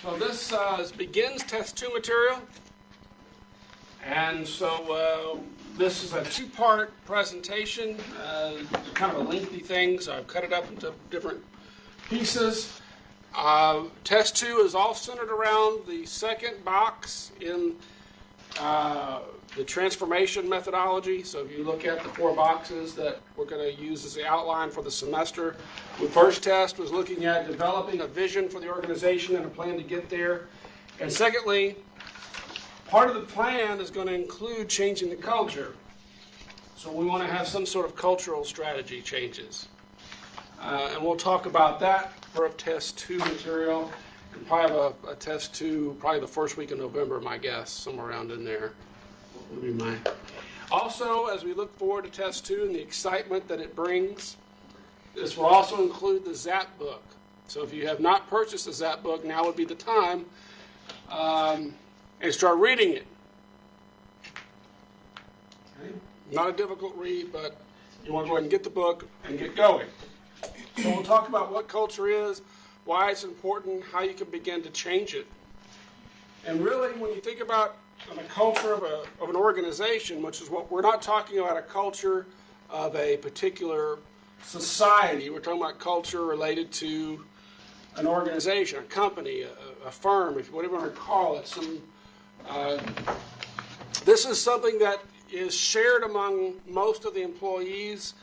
So this begins test 2 material, and so this is a 2-part presentation, kind of a lengthy thing, so I've cut it up into different pieces. Test 2 is all centered around the second box in the transformation methodology. So if you look at the 4 boxes that we're going to use as the outline for the semester, the first test was looking at developing a vision for the organization and a plan to get there. And secondly, part of the plan is going to include changing the culture. So we want to have some sort of cultural strategy changes. And we'll talk about that for test 2 material. We'll probably have a test 2 probably the first week of November, my guess, somewhere around in there. Would be mine. Also, as we look forward to test 2 and the excitement that it brings, this will also include the ZAP book. So if you have not purchased the ZAP book, now would be the time, and start reading it. Okay. Not a difficult read, but you want to go ahead and get the book and get going. So we'll talk about what culture is, why it's important, how you can begin to change it. And really, when you think about the culture of an organization, which is what we're not talking about, a culture of a particular society. We're talking about culture related to an organization, a company, a firm, if whatever you want to call it. This is something that is shared among most of the employees.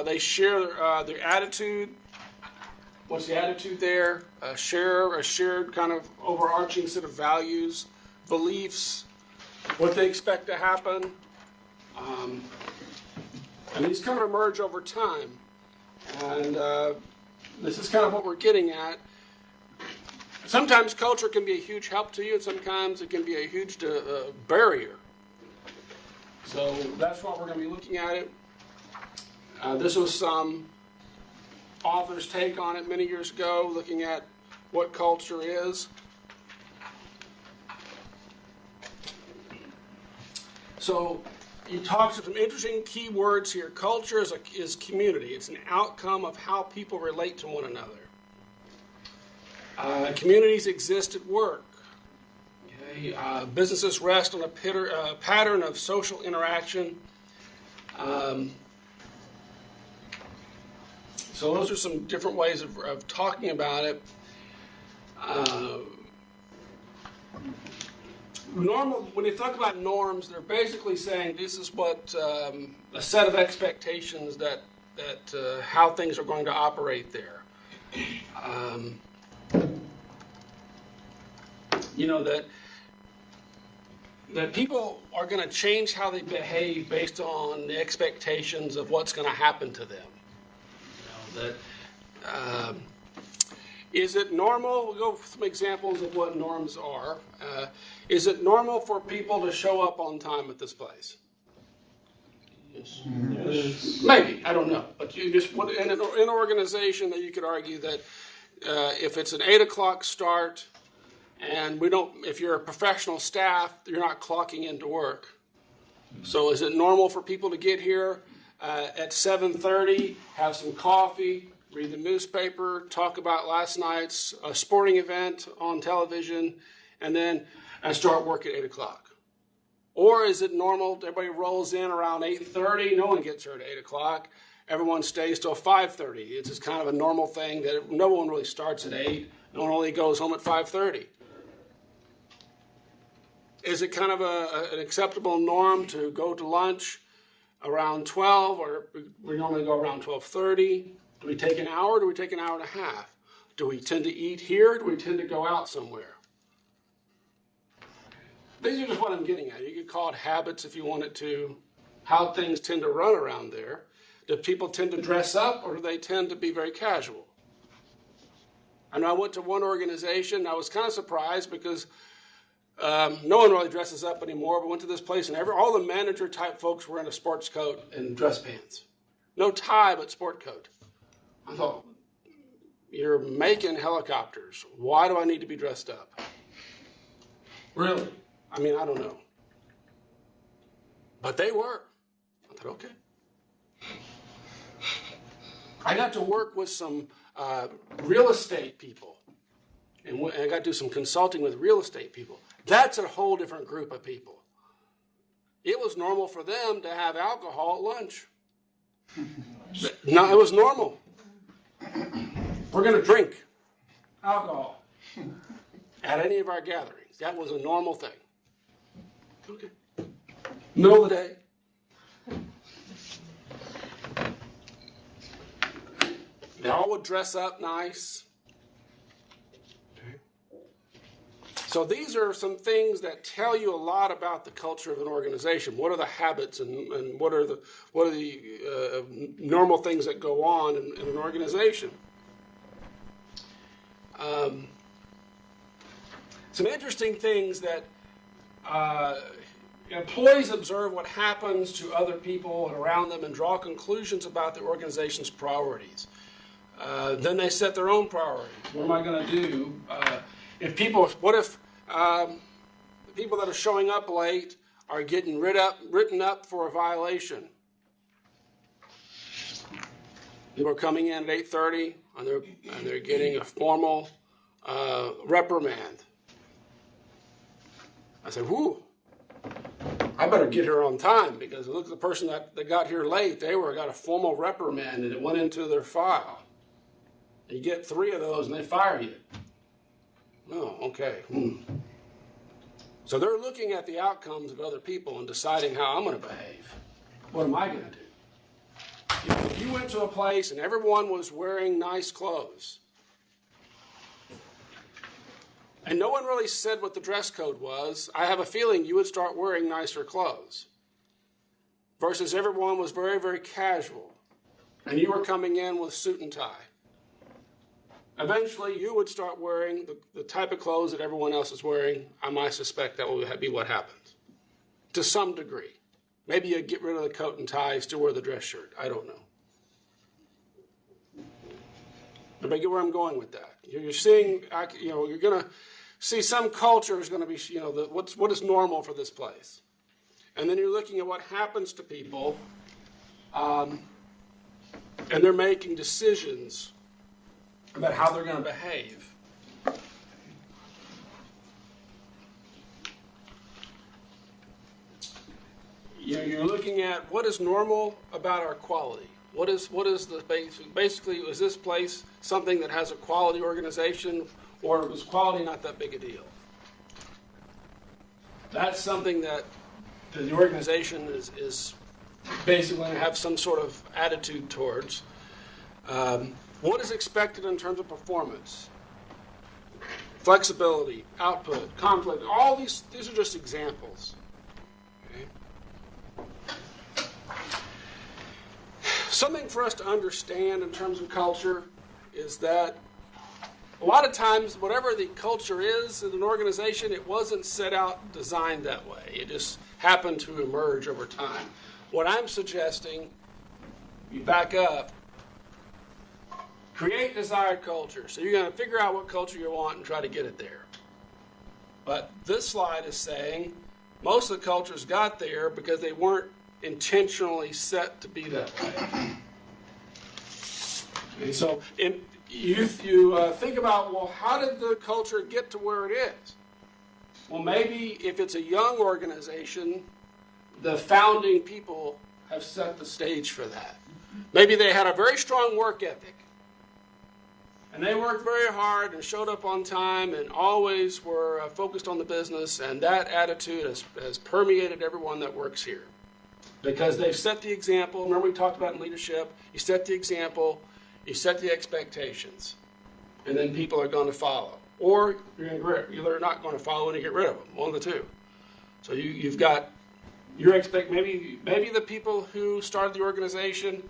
They share their attitude. What's the attitude there? A shared kind of overarching set of values, beliefs, what they expect to happen. And these kind of emerge over time. And this is kind of what we're getting at. Sometimes culture can be a huge help to you, and sometimes it can be a huge barrier. So that's what we're going to be looking at it. This was some author's take on it many years ago, looking at what culture is. So he talks of some interesting key words here. Culture is community. It's an outcome of how people relate to one another. Communities exist at work. Okay? Businesses rest on a pattern of social interaction. So those are some different ways of talking about it. When you talk about norms, they're basically saying this is what a set of expectations that how things are going to operate there. That people are going to change how they behave based on the expectations of what's going to happen to them. Is it normal? We'll go for some examples of what norms are. Is it normal for people to show up on time at this place? Yes. Maybe, I don't know. But you just put in an organization that you could argue that if it's an 8 o'clock start, and if you're a professional staff, you're not clocking into work. So is it normal for people to get here at 7:30, have some coffee, read the newspaper, talk about last night's sporting event on television, and then start work at 8 o'clock? Or is it normal, everybody rolls in around 8:30, no one gets here at 8 o'clock, everyone stays till 5:30. It's just kind of a normal thing that no one really starts at 8, no one really goes home at 5:30. Is it kind of an acceptable norm to go to lunch around 12, or we normally go around 12:30? Do we take an hour, or do we take an hour and a half? Do we tend to eat here, or do we tend to go out somewhere? These are just what I'm getting at. You could call it habits if you wanted to, how things tend to run around there. Do people tend to dress up, or do they tend to be very casual? I know I went to one organization, and I was kind of surprised because no one really dresses up anymore, but went to this place, and all the manager-type folks were in a sports coat and dress pants. No tie, but sport coat. I thought, you're making helicopters. Why do I need to be dressed up? Really? I mean, I don't know. But they were. I thought, okay. I got to work with some real estate people. and I got to do some consulting with real estate people. That's a whole different group of people. It was normal for them to have alcohol at lunch. No, it was normal. We're going to drink alcohol at any of our gatherings. That was a normal thing. Okay. Middle of the day. They all would dress up nice. Okay. So these are some things that tell you a lot about the culture of an organization. What are the habits and what are the normal things that go on in an organization? Some interesting things that employees observe what happens to other people and around them and draw conclusions about the organization's priorities. Then they set their own priorities. What am I going to do? What if the people that are showing up late are getting written up for a violation? People are coming in at 8:30 and they're getting a formal reprimand. I said, whoo, I better get here on time because look at the person that got here late. They got a formal reprimand and it went into their file. You get 3 of those and they fire you. Oh, okay. So they're looking at the outcomes of other people and deciding how I'm going to behave. What am I going to do? If you went to a place and everyone was wearing nice clothes, and no one really said what the dress code was, I have a feeling you would start wearing nicer clothes. Versus everyone was very, very casual, and you were coming in with suit and tie. Eventually, you would start wearing the type of clothes that everyone else is wearing. I might suspect that will be what happens, to some degree. Maybe you get rid of the coat and tie, still wear the dress shirt. I don't know. But I get where I'm going with that. You're seeing, you're going to see some culture is going to be, what is normal for this place. And then you're looking at what happens to people, and they're making decisions about how they're going to behave. You're looking at what is normal about our quality. What is the basically, is this place something that has a quality organization, or is quality not that big a deal? That's something that the organization is basically going to have some sort of attitude towards. What is expected in terms of performance? Flexibility, output, conflict, all these are just examples. Okay. Something for us to understand in terms of culture is that a lot of times, whatever the culture is in an organization, it wasn't set out designed that way. It just happened to emerge over time. What I'm suggesting, you back up, create desired culture. So you're going to figure out what culture you want and try to get it there. But this slide is saying most of the cultures got there because they weren't intentionally set to be that way. Okay, so you think about, well, how did the culture get to where it is? Well, maybe if it's a young organization, the founding people have set the stage for that. Maybe they had a very strong work ethic. And they worked very hard and showed up on time and always were focused on the business. And that attitude has permeated everyone that works here. Because they've set the example. Remember we talked about in leadership. You set the example. You set the expectations. And then people are going to follow. Or you're not going to follow and you get rid of them. One of the two. So you've got your maybe the people who started the organization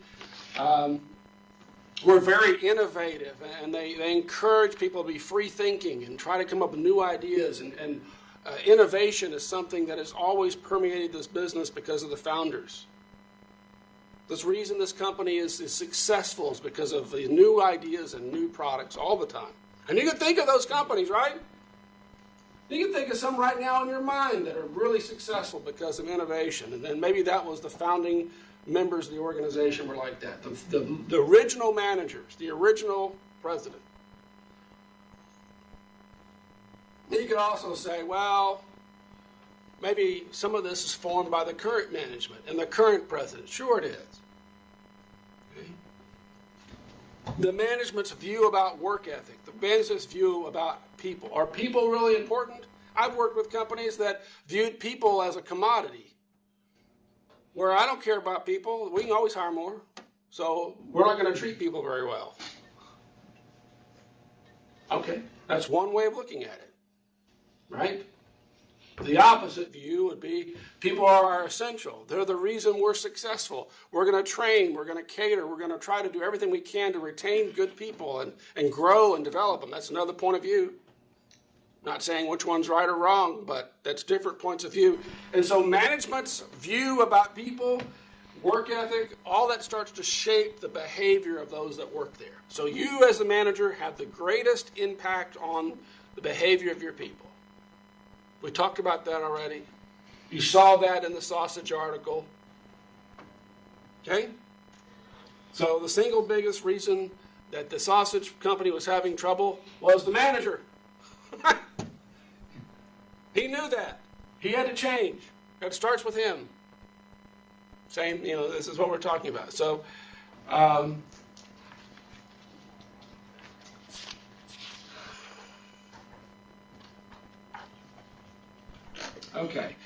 were very innovative, and they encourage people to be free thinking and try to come up with new ideas. And innovation is something that has always permeated this business because of the founders. This reason this company is successful is because of the new ideas and new products all the time. And you can think of those companies, right? You can think of some right now in your mind that are really successful because of innovation. And then maybe that was the founding members of the organization were like that. The original managers, the original president. could also say, well, maybe some of this is formed by the current management and the current president. Sure it is. Okay. The management's view about work ethic, the management's view about people. Are people really important? I've worked with companies that viewed people as a commodity, where I don't care about people. We can always hire more, so we're not going to treat people very well. Okay, that's one way of looking at it, right? The opposite view would be people are essential. They're the reason we're successful. We're going to train, we're going to cater, we're going to try to do everything we can to retain good people and grow and develop them. That's another point of view. Not saying which one's right or wrong, but that's different points of view. And so management's view about people, work ethic, all that starts to shape the behavior of those that work there. So you as the manager have the greatest impact on the behavior of your people. We talked about that already. You saw that in the sausage article. Okay? So the single biggest reason that the sausage company was having trouble was the manager. He knew that. He had to change. It starts with him. Same, this is what we're talking about. So, okay.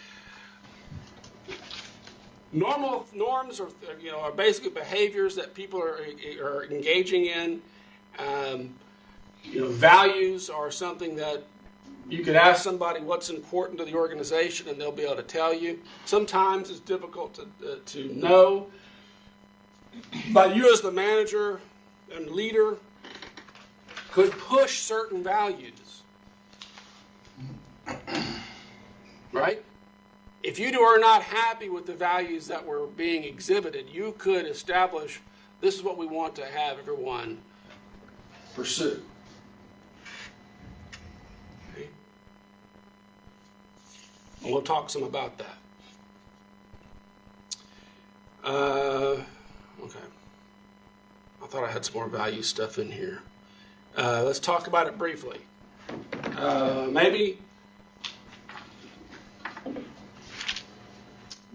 Norms are basically behaviors that people are engaging in. Values are something that you could ask somebody what's important to the organization, and they'll be able to tell you. Sometimes it's difficult to know, but you as the manager and leader could push certain values, right? If you are not happy with the values that were being exhibited, you could establish, this is what we want to have everyone pursue. Okay. And we'll talk some about that. Okay. I thought I had some more value stuff in here. Let's talk about it briefly. Maybe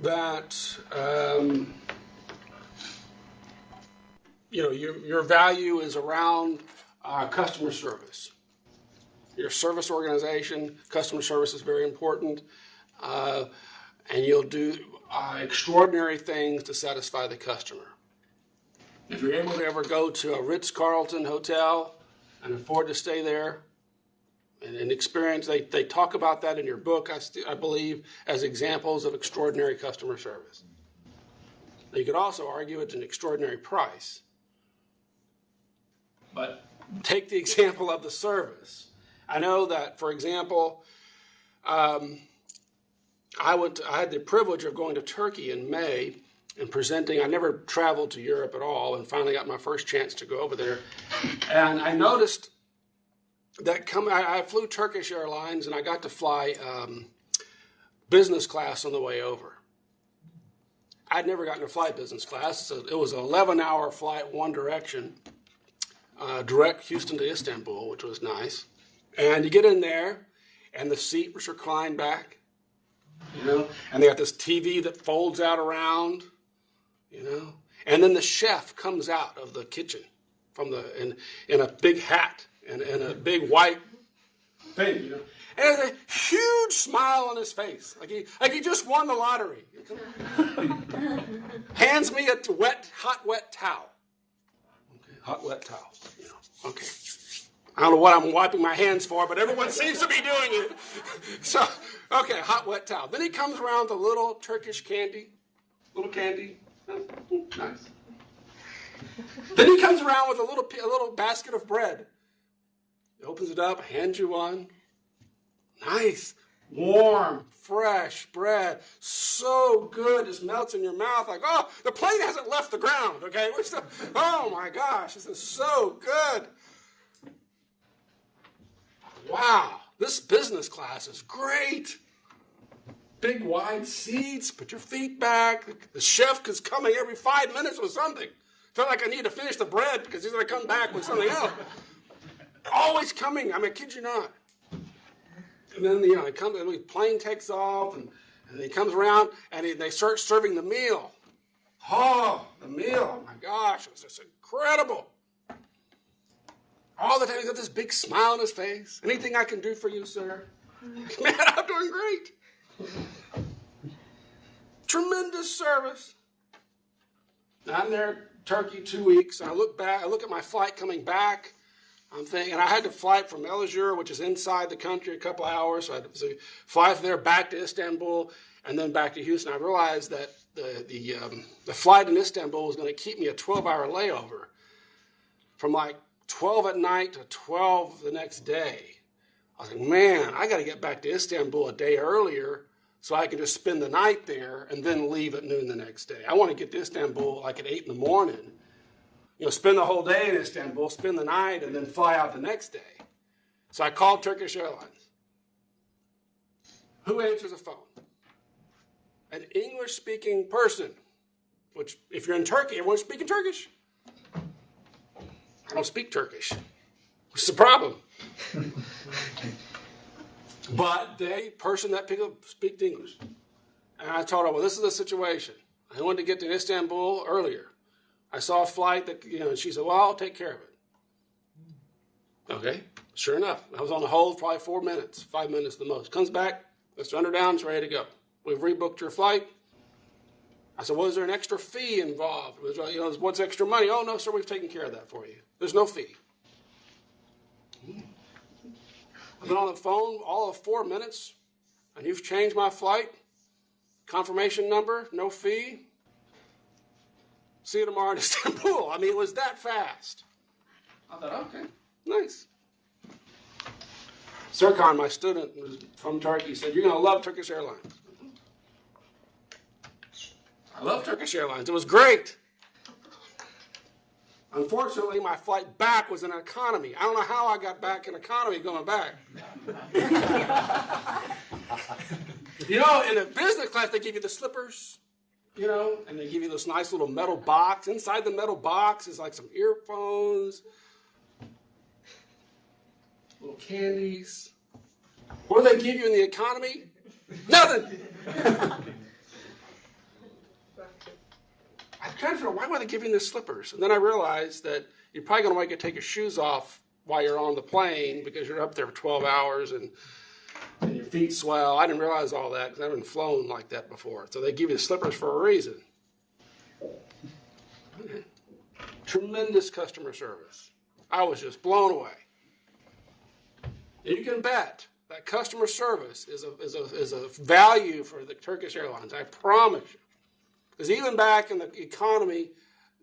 that your value is around customer service. Your service organization, customer service is very important, and you'll do extraordinary things to satisfy the customer. If you're able to ever go to a Ritz-Carlton hotel and afford to stay there and experience, they talk about that in your book, I believe, as examples of extraordinary customer service. You could also argue it's an extraordinary price. But take the example of the service. I know that, for example, I had the privilege of going to Turkey in May and presenting. I never traveled to Europe at all, and finally got my first chance to go over there. And I noticed that I flew Turkish Airlines, and I got to fly business class on the way over. I'd never gotten to fly business class, so it was an 11-hour flight one direction, direct Houston to Istanbul, which was nice. And you get in there, and the seat was reclined back, and they got this TV that folds out around, and then the chef comes out of the kitchen in a big hat and a big white thing, and has a huge smile on his face, like he just won the lottery. Hands me a hot wet towel. Okay, hot wet towel. Okay. I don't know what I'm wiping my hands for, but everyone seems to be doing it. So, okay, hot wet towel. Then he comes around with a little Turkish candy. Little candy. Nice. Then he comes around with a little basket of bread. He opens it up, hands you one. Nice, warm, fresh bread. So good, just melts in your mouth. Like, oh, the plane hasn't left the ground, okay? Oh my gosh, this is so good. Wow, this business class is great. Big wide seats, put your feet back. The chef is coming every 5 minutes with something. Felt like I need to finish the bread because he's going to come back with something else. Always coming, I kid you not. And then, the plane takes off, and he comes around, and they start serving the meal. Oh, the meal, my gosh, it was just incredible. All the time, he's got this big smile on his face. Anything I can do for you, sir? Man, I'm doing great. Tremendous service. I'm there, Turkey, 2 weeks. And I look at my flight coming back. I'm thinking, and I had to fly from Elazığ, which is inside the country, a couple hours. So I had to fly from there back to Istanbul and then back to Houston. I realized that the flight in Istanbul was going to keep me a 12-hour layover from like 12 at night to 12 the next day. I was like, man, I got to get back to Istanbul a day earlier so I can just spend the night there and then leave at noon the next day. I want to get to Istanbul like at 8 in the morning. Spend the whole day in Istanbul, spend the night, and then fly out the next day. So I called Turkish Airlines. Who answers the phone? An English-speaking person, which if you're in Turkey, everyone's speaking Turkish. I don't speak Turkish, which is a problem. But the person that picked up speaks English. And I told her, well, this is the situation. I wanted to get to Istanbul earlier. I saw a flight that, and she said, well, I'll take care of it. Okay, sure enough. I was on the hold probably 4 minutes, 5 minutes the most. Comes back, let's run her down, it's ready to go. We've rebooked your flight. I said, well, is there an extra fee involved? What's extra money? Oh, no, sir, we've taken care of that for you. There's no fee. I've been on the phone all of 4 minutes, and you've changed my flight. Confirmation number, no fee. See you tomorrow in Istanbul. I mean, it was that fast. I thought, okay, nice. Serkan, my student from Turkey, said, you're going to love Turkish Airlines. I love Turkish Airlines. It was great. Unfortunately, my flight back was in economy. I don't know how I got back in economy going back. In a business class, they give you the slippers. And they give you this nice little metal box. Inside the metal box is like some earphones, little candies. What do they give you in the economy? Nothing. I'm trying to figure out, why were they giving the slippers? And then I realized that you're probably going to want to take your shoes off while you're on the plane because you're up there for 12 hours and your feet swell. I didn't realize all that because I haven't flown like that before. So they give you the slippers for a reason. Tremendous customer service. I was just blown away. And you can bet that customer service is a value for the Turkish Airlines. I promise you. Because even back in the economy,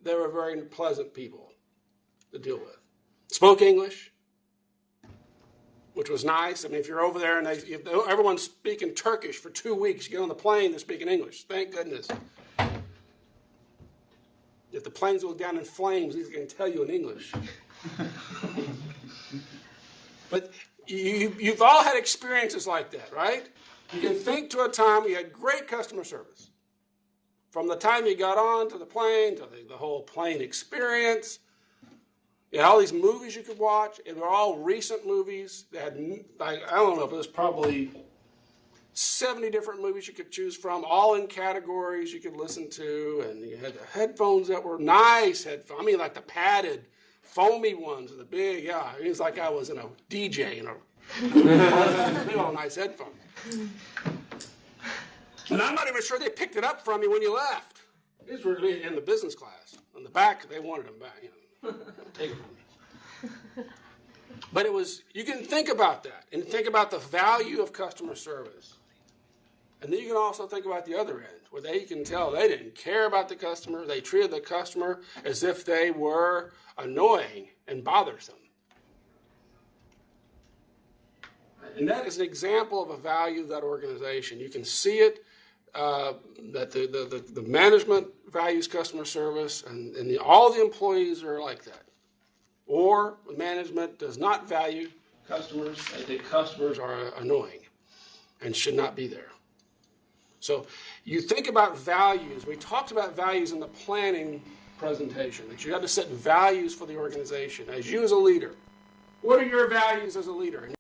they were very pleasant people to deal with. Spoke English, which was nice. I mean, if you're over there and everyone's speaking Turkish for 2 weeks, you get on the plane, they're speaking English. Thank goodness. If the planes go down in flames, he's going to tell you in English. But you've all had experiences like that, right? You can think to a time when you had great customer service. From the time you got on to the plane, to the whole plane experience. You had all these movies you could watch. And they're all recent movies. They had, I don't know, but there's probably 70 different movies you could choose from, all in categories you could listen to. And you had the headphones that were nice headphones. I mean, like the padded, foamy ones, the big, yeah. It was like I was in a DJ, big old nice headphones. And I'm not even sure they picked it up from you when you left. These were in the business class. On the back, they wanted them back. Take it from me. But you can think about that and think about the value of customer service. And then you can also think about the other end, where you can tell they didn't care about the customer. They treated the customer as if they were annoying and bothersome. And that is an example of a value of that organization. You can see it, that the management values customer service, and all the employees are like that. Or management does not value customers. They think customers are annoying and should not be there. So you think about values. We talked about values in the planning presentation, that you have to set values for the organization. As you as a leader, what are your values as a leader?